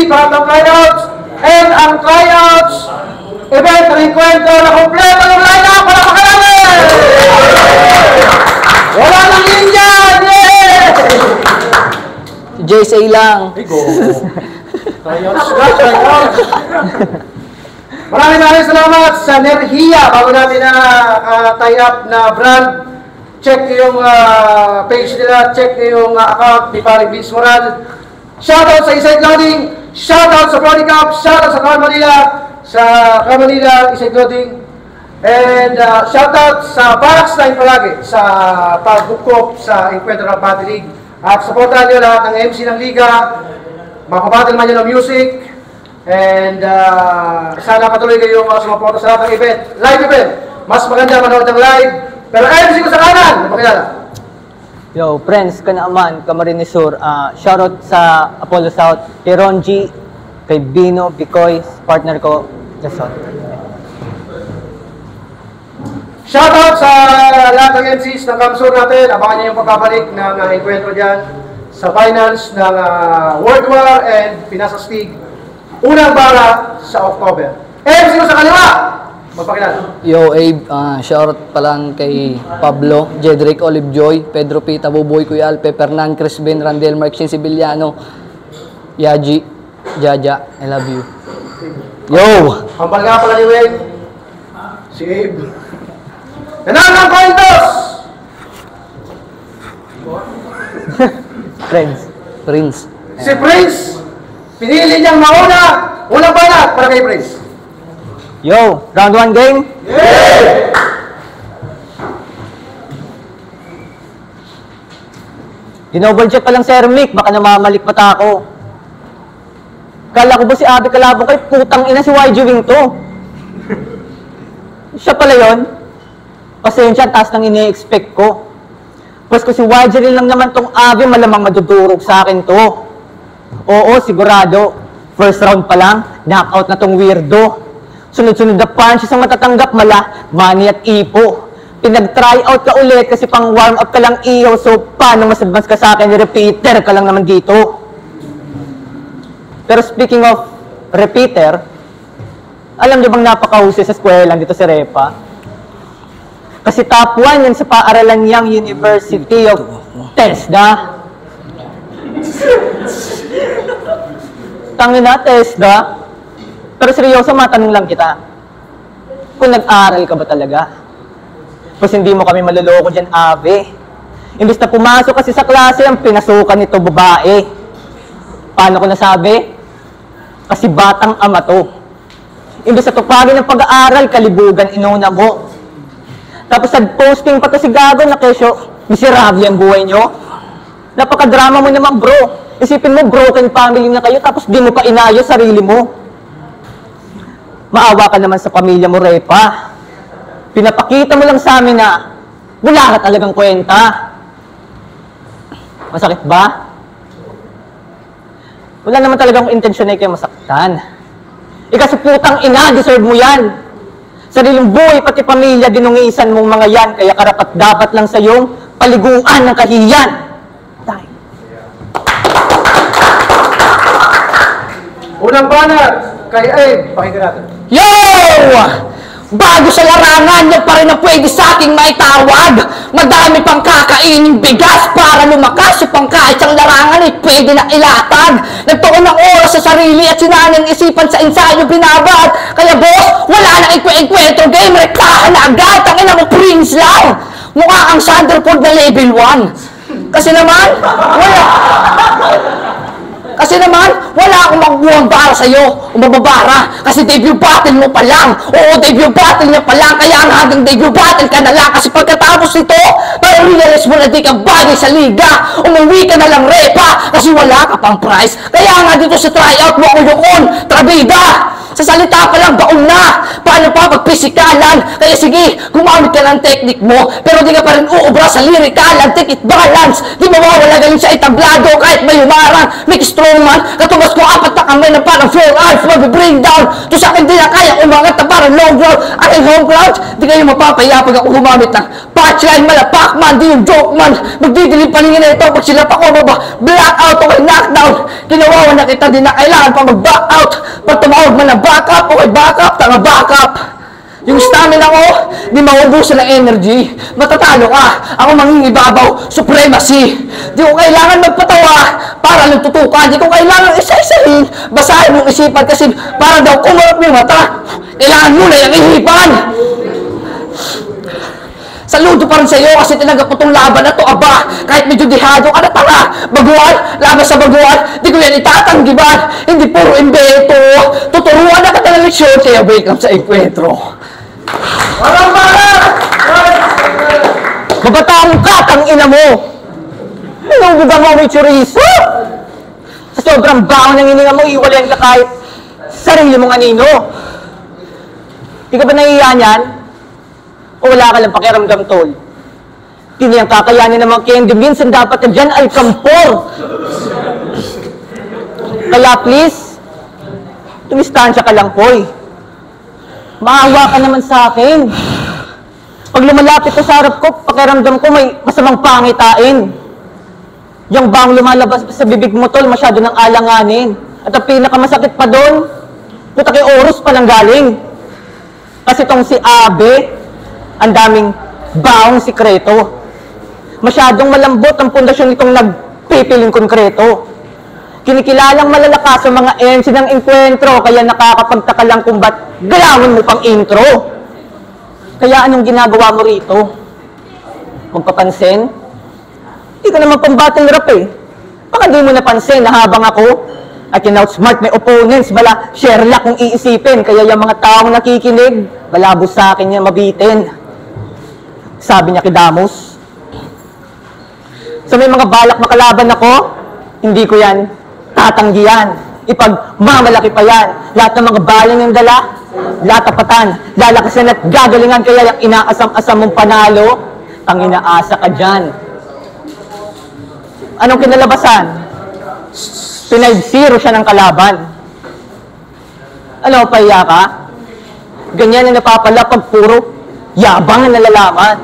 para ng tryouts. And ang tryouts, event ng enkwentro na kompleto ng lineup para makarami! Wala nang Indian! Yay! JSA lang. Tryouts. Maraming salamat sa Nerhia. Bago natin na tie up na brand, check yung page nila, check yung account ni Paring Vince Moral. Shoutout sa Inside Loading, shoutout sa Brody Cup, shoutout sa Car Manila, Inside Loading, and shoutout sa Barracks Line palagi sa pagbukop sa Encuentro ng Battle League. At supportan nyo lahat ng MC ng Liga, makabattle man nyo ng music, and sana patuloy kayo sumuporta sa lahat ng event. Live event, mas maganda manood ng live, pero MC ko sa kanan, napakilala. Yo, friends, ka naman, Camarinesur. Shoutout sa Apollo South, kay Ron G, kay Bino, Bicoy, partner ko, Jason. Shoutout sa lahat ng MCs ng Kamsur natin. Abangan niyo yung pagkabalik ng enkwentro dyan sa finals ng World War and Pinasas League. Unang bara sa October. MC ko sa kaliwa! Magpakilala. Yo, Abe, shoutout pa lang kay Pablo, Jedrick, Olive Joy, Pedro Pita, Buboy, Kuya Alpe, Fernan, Chris Ben, Randel, Mark Shin, Sibiliano, Yaji, Jaja, I love you. Yo! Hampal nga pala ni Wade, si Abe. Nananang Pointos! Prince. Si Prince, pinili niyang mauna, unang banat para kay Prince. Yo, round 1 game? Yeah! Dinoble check pa lang Sir Mick, baka namamalik pata ako. Kala ko ba si Abby Kalabong kay putang ina si YG Wing to? Siya pala yun? Pasensya, taas ng ini-expect ko. Pas ko si YG rin lang naman tong Abby, malamang madudurog sa akin to. Oo, sigurado. First round pa lang, knockout na tong weirdo. Sunod-sunod na punches ang matatanggap mala, money at ipo. Pinag-try out ka ulit kasi pang warm up ka lang iho, so paano mas advance ka sa akin, repeater ka lang naman dito. Pero speaking of repeater, alam niyo bang napakahusay sa eskwela dito si Repa? Kasi top 1 yan sa paaralan niyang University of TESDA. Tangina, TESDA. Pero seryoso, matanong lang kita. Kung nag-aral ka ba talaga? Kasi hindi mo kami maluloko dyan, Ave. Imbis na pumasok kasi sa klase, ang pinasukan nito babae. Paano ko nasabi? Kasi batang ama to. Imbis na tupagin ng pag-aaral, kalibugan inuna mo. Tapos nag-posting pa to si Gago na kesyo, miserable ang buhay nyo. Napaka-drama mo naman, bro. Isipin mo, broken family na kayo, tapos di mo pa inayos sarili mo. Maawa ka naman sa pamilya mo, Repa. Pinapakita mo lang sa amin na wala ka talagang kwenta. Masakit ba? Wala naman talagang intensyon na kayo masaktan. Kasi putang ina, deserve mo yan. Sariling buhay, pati pamilya, dinungisan mong mga yan, kaya karapat dapat lang sa iyong paliguan ng kahiyan. Tayo. Unang banat, kay Abe, pakinggan natin. Yo! Bago sa larangan, yan pa rin ang pwede sa aking maitawag. Madami pang kakainin bigas para lumakas yung pangkahit ang larangan ay pwede na ilatag. Nagtuon ng oras sa sarili at sinanang isipan sa ensayo binabad. Kaya boss, wala nang ikwe-enkwentro game, rekahan na agad. Tangina mo, Prince lang. Mukha kang Sanderford na level 1. Kasi naman, wala akong magbuwang para sa'yo o mababara kasi debut battle mo pa lang. Oo, debut battle niya pa lang, kaya ang hanggang debut battle ka na lang kasi pagkatapos nito, realize mo na di ka bagay sa liga. Umuwi ka na lang, Repa, kasi wala ka pang prize. Kaya nga dito sa tryout mo ako yukon, trabida. Sa salita pa lang, baon na. Paano pa pagpisikalan? Kaya sige, gumamit ka ng technique mo, pero di ka pa rin uubra sa lirikalan. Take it balance. Di mawawala galing sa itablado kahit may umarang. Make strongman, katubas ko 4 na Tambay na parang floor arts, mag-bring down. To sa akin di na kaya umangat na parang low ground. Aking home ground, di kayo mapapaya pag ako gumamit ng punchline, malapak man, di yung joke man. Magdidilim paningin na ito pag sila pa ko blackout o knockdown. Kinawawa na kita, di na kailangan pa mag-back out. Pag tumawag man na back up, okay back up, tanga back up. Yung stamina ko, di maubusan ng energy. Matatalo ka. Ako mangingibabaw, supremacy. Di ko kailangan magpatawa para lang tutukan. Di ko kailangan isa-isahin. Basahin mong isipan kasi para daw kumarap yung mata. Kailangan mo na yung ihipan. Saludo pa rin sa'yo kasi tinanggap mo tong laban na to, aba. Kahit medyo dihado ka na tanga. Baguhan, laban sa baguhan. Di ko yan itatanggiban. Hindi puro imbeto. Tuturuan na ka ng leksyon. Kaya welcome sa enkwentro. Mabataong ka, tangina mo! Inubugan mo may chorizo! Sa sobrang baon ng hininga mo, iwalayan ka kahit sarili mong anino. Di ka ba nahihiya niyan? O wala ka lang pakiramdam, tol? Di niyang kakayanin ng mga candy minsan dapat ka dyan ay kampor! Kaya please, tumistansya ka lang, Poy. Maawa ka naman sa akin. Pag lumalapit ka sa harap ko, pakiramdam ko may masamang pangitain. Yung bang lumalabas sa bibig mo, tol, masyado ng alanganin. At ang pinakamasakit pa doon, puta kay Oros pa nang galing. Kasi tong si Abe, ang daming baong sikreto. Masyadong malambot ang pundasyon nitong nagpipiling konkreto. Kinikilalang malalakas sa mga MC ng enkwentro, kaya nakakapagtaka lang kung ba't galawin mo pang intro. Kaya anong ginagawa mo rito? Magpapansin? Hindi ka naman pang battle rap eh. Baka di mo napansin na habang ako at in-outsmart may opponents, bala Sherlock kung iisipin, kaya yung mga taong nakikinig, balabos sa akin yan mabitin. Sabi niya kay Damos. So may mga balak makalaban ako, hindi ko yan tatanggihan. Ipagmamalaki pa yan. Lahat ng mga balang yung dala, latapatan, lalakasan at gagalingan, kaya yung inaasam-asam mong panalo, ang inaasa ka dyan. Anong kinalabasan? 5-0 siya ng kalaban. Ano, pahiya ka? Ganyan ang napapala pag puro yabang ang nalalaman.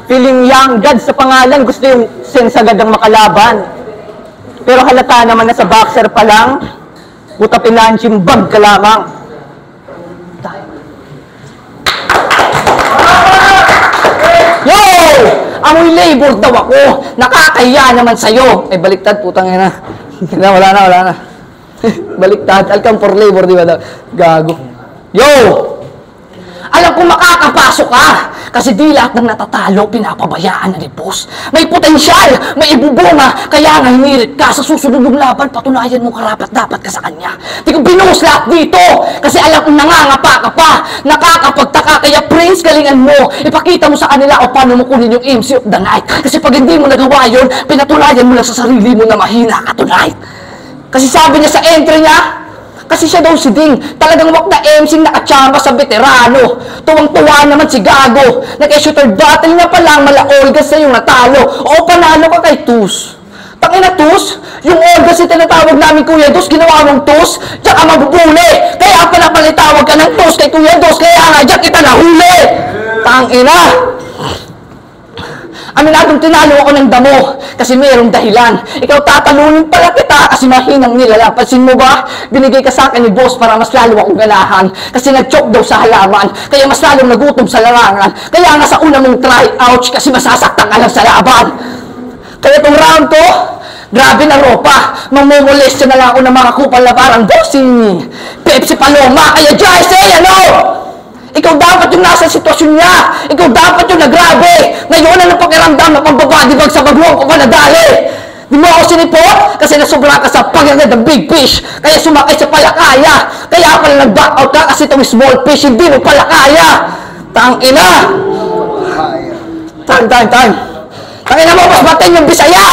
Feeling young god sa pangalan, gusto yung sensagad ang makalaban. Pero halata naman na sa boxer pa lang, buta pinanching bag ka lamang. Yo! Amoy labor daw ako. Nakakahiya naman sa'yo. Eh, baliktad, putang ina. Wala na. Baliktad. Alcam for labor, di ba? Gago. Yo! Alam ko makakapasok ka. Kasi di lahat ng natatalo, pinapabayaan na ni boss. May potensyal, may ibubunga, kaya nga hinirit ka sa susunod ng laban, patunayan mo karapat-dapat ka sa kanya. Di ko binuhos lahat dito, kasi alam kong nangangapa ka pa, nakakapagtaka, kaya Prince, galingan mo, ipakita mo sa kanila o paano mo kunin yung MC of the night. Kasi pag hindi mo nagawa yun, pinatunayan mo lang sa sarili mo na mahina ka tonight. Kasi sabi niya sa entry niya, kasi siya daw si Ding, talagang wak na MC nakachamba sa veterano. Tuwang-tuwa naman si Gago. Nag-shooter battle niya pa lang, mala-Olgas na yung natalo. O panalo ka kay Tus. Tangina Tus, yung Olgas yung tinatawag namin Kuya Dos, ginawa mong Tus, tsaka mabubuli. Kaya pala palitawag ka ng Tus kay Kuya Dos, kaya nga dyan kita nahuli. Tangina. Aminadong tinalo ako ng damo kasi mayroong dahilan. Ikaw tatalunin pala kita kasi mahinang nilalang. Pansin mo ba? Binigay ka sa akin ni boss para mas lalo akong ganahan. Kasi nag-choke daw sa halaman. Kaya mas lalong nagutom sa larangan. Kaya nga sa una mong try, ouch, kasi masasaktan ka lang sa laban. Kaya itong round to, grabe na ropa. Mamumulestya na lang ako ng mga kupal na parang bossing Pepsi Paloma. Kaya Jai, ano? Ikaw dapat yung nasa sitwasyon niya. Ikaw dapat yung nagrabe. Ngayon ang pakiramdam na pambabadibag sa baguang ko ka nadali. Di mo ako sinipot kasi nasobra ka sa pagagad ng big fish. Kaya sumakay sa palakaya. Kaya pala nag-back out ka kasi itong small fish hindi mo pala kaya. Tangina. Time. Tangina mo, mas batin yung Bisaya.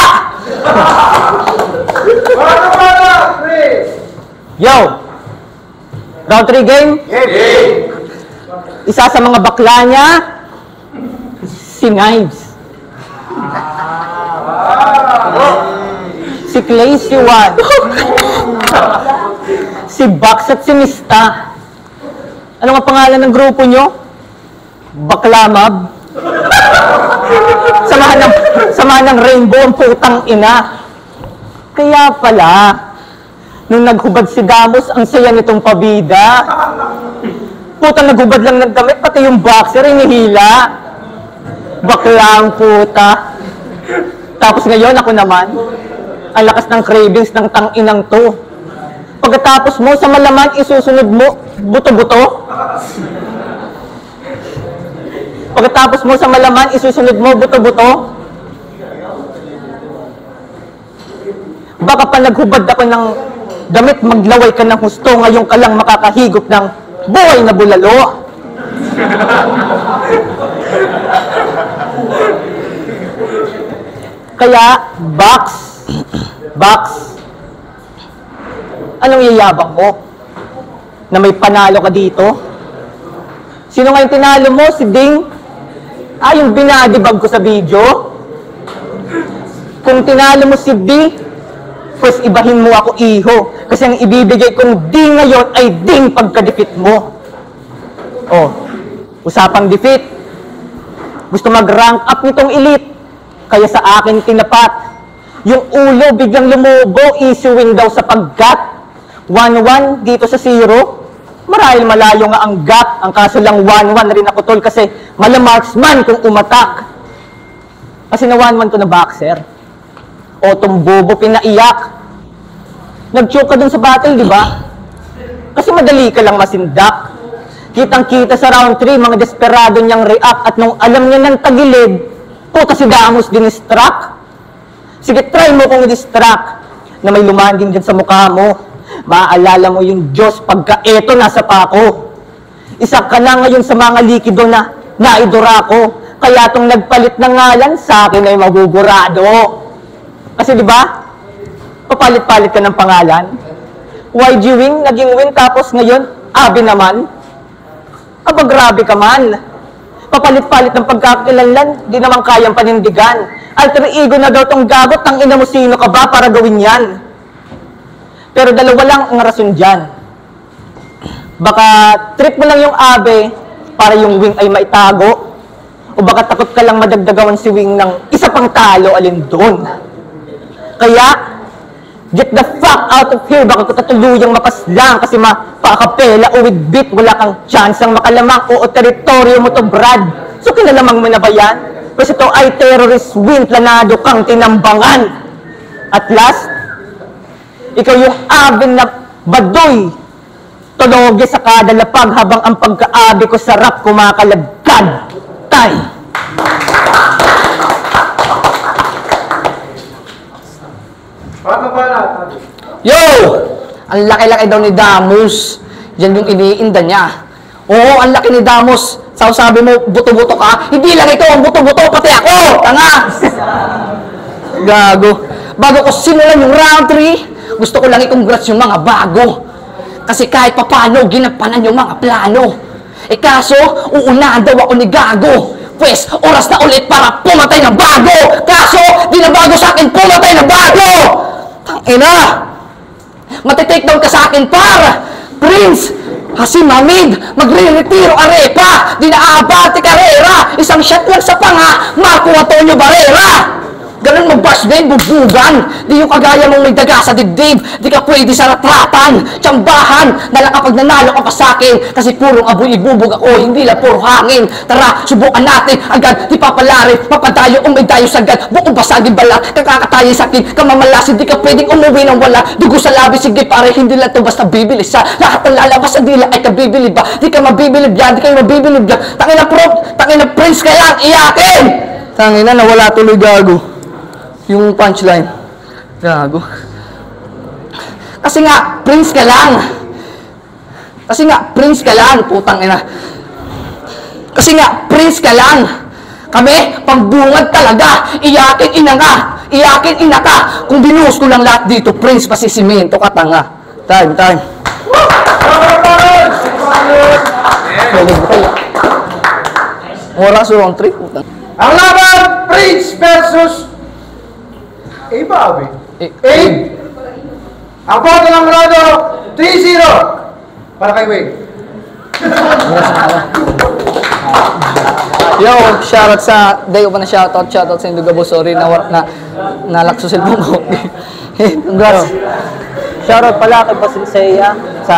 Yo! Round 3 game? Game! Isa sa mga bakla niya, si Knives. Si Clay, si Juan. Si Bax at si Mista. Ano nga pangalan ng grupo nyo? Baklamab? Samahan ng Rainbow ang putang ina. Kaya pala, nung naghubad si Damos, ang saya nitong pabida. Putang naghubad lang ng damit, pati yung boxer, inihila. Bakla ang puta. Tapos ngayon, ako naman, ang lakas ng cravings ng tang-inang to. Pagkatapos mo, sa malaman, isusunod mo, buto-buto. Pagkatapos mo, sa malaman, isusunod mo, buto-buto. Baka pa naghubad ako ng damit, maglaway ka ng husto, ngayon ka lang makakahigop ng buhay na bulalo. Kaya, Bax, anong yayabang mo? Na may panalo ka dito? Sino nga yung tinalo mo? Si Ding? Yung binadibag ko sa video? Kung tinalo mo si Ding, pues ibahin mo ako, iho. Kasi ang ibibigay kong Ding ngayon ay Ding pagka-defeat mo. Oh, usapang defeat. Gusto mag-rank up nitong elite. Kaya sa akin tinapat. Yung ulo biglang lumubo, isuwing daw sa paggat. 1-1 dito sa 0. Marahil malayo nga ang gap. Ang kaso lang 1-1 rin ako tol kasi malamarksman kung umatak. Kasi na 1-1 to na boxer. O tumbobo pinaiyak. Nag-choke ka dun sa battle, di ba? Kasi madali ka lang masindak. Kitang-kita sa round 3, mga desperado niyang react at nung alam niya ng tagilid, puta si Damos dinistract. Sige, try mo kung i-distract na may lumanding dyan sa mukha mo. Maaalala mo yung Diyos pagka eto nasa pako. Isa ka na ngayon sa mga likido na naidura ko. Kaya itong nagpalit ng ngalan sa akin ay magugurado. Kasi di ba? Papalit-palit ka ng pangalan. YG Wing, naging Wing, tapos ngayon, Abi naman. Aba, grabe ka man. Papalit-palit ng pagkakakilanlan, di naman kayang panindigan. Alter ego na daw tong gagot, tang ina mo sino ka ba para gawin yan? Pero dalawa lang ang rason dyan. Baka trip mo lang yung Abe para yung Wing ay maitago. O baka takot ka lang madagdagawan si Wing ng isa pang talo, alin doon. Kaya, get the fuck out of here. Baka katatuluyang mapaslang kasi mapakapela o with beat. Wala kang chance ang makalamang o teritoryo mo to, Brad. So kinalamang mo na ba yan? Kasi ito ay terrorist Wing, planado kang tinambangan. At last, ikaw yung abin na baduy. Tulogi sa kadalapag habang ang pagkaabi ko sarap kumakalagkad. Tay! Yo! Ang laki-laki daw ni Damos. Yan yung iniinda niya. Oo, ang laki ni Damos. Sabi mo, buto-buto ka. Hindi lang ito ang buto-buto, pati ako! Tanga! Gago. Bago ko simulan yung round 3, gusto ko lang i-congrats yung mga bago. Kasi kahit papano, ginampanan yung mga plano. Eh kaso, uunahan daw ako ni Gago. Pwes, oras na ulit para pumatay ng bago. Kaso, di na bago sa akin pumatay ng bago! Tangina! Matitake down ka sa akin, par! Prince! Hasim Hamid! Magre-retiro arepa! Di na aabati karera! Isang shot lang sa panga! Marco Antonio Barrera! Ganun mag-bash din, bubugan. Di yung kagaya mong may daga sa dibdib. Di ka pwede sa ratratan, tsambahan. Dala kapag nanalo ka pa sa akin. Kasi purong aboy ibubog ako, hindi lang puro hangin. Tara, subukan natin agad. Di papalari, papadayo, umidayo sagad. Buong basagin balat, kakakatayin sakit. Kamamalasin, di ka pwedeng umuwi ng wala. Dugo sa labi, sige pare, hindi lang ito basta bibilis sa lahat ng lalabas sa dila ay kabibilib ba? Di ka mabibilib yan, di kayo mabibilib yan. Tangina Prince ka lang, iyakin! Tangina, nawala tuloy Gago. Yung punchline. Gago. Kasi nga, Prince ka lang. Kasi nga, Prince ka lang, putang ina. Kasi nga, Prince ka lang. Kami, pambungad talaga. Iyakin ina nga. Iyakin ina ka. Kung binuhos ko lang lahat dito, Prince, pasisimento ka tanga. Time. Oras round 3, putang. Ang laban, Prince versus Abe. Abe. Ang boto ng grado, 3-0 para kay Wayne. Yo, shoutout sa day ko pa na shoutout sa Indugabo. Sorry na nalakso cellphone ko. Congrats. Shoutout pala kay Boss Lisea sa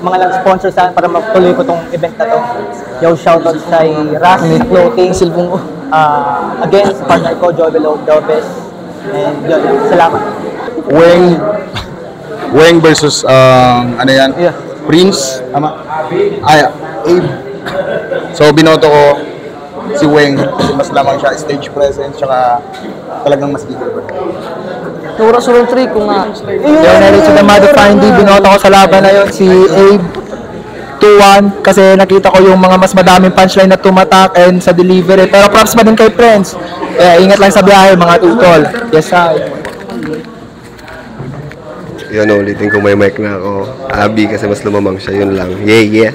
mga nag-sponsor sa akin para magtuloy ko tong event na to. Yo, shoutout sa Ras Clothing. Cellphone ko. Again, sa partner ko, Joel Lopez. And yun, salamat. Weng versus ano yan? Yeah. Prince, tama? Ay, Abe. So binoto ko si Weng kasi mas lamang siya stage presence tsaka talagang mas giver. Oras 3 kung nga. Leonel to the modified D, binoto ko sa laban na yun si Abe 2-1 kasi nakita ko yung mga mas madaming punchline na tumatak and sa delivery. Pero props pa din kay Prince. Ingat lang sa biyahe mga tutol. Yes, sir. Yun, ulitin ko may mic na ako. Abi kasi mas lumamang siya, yun lang. Yeah, yeah.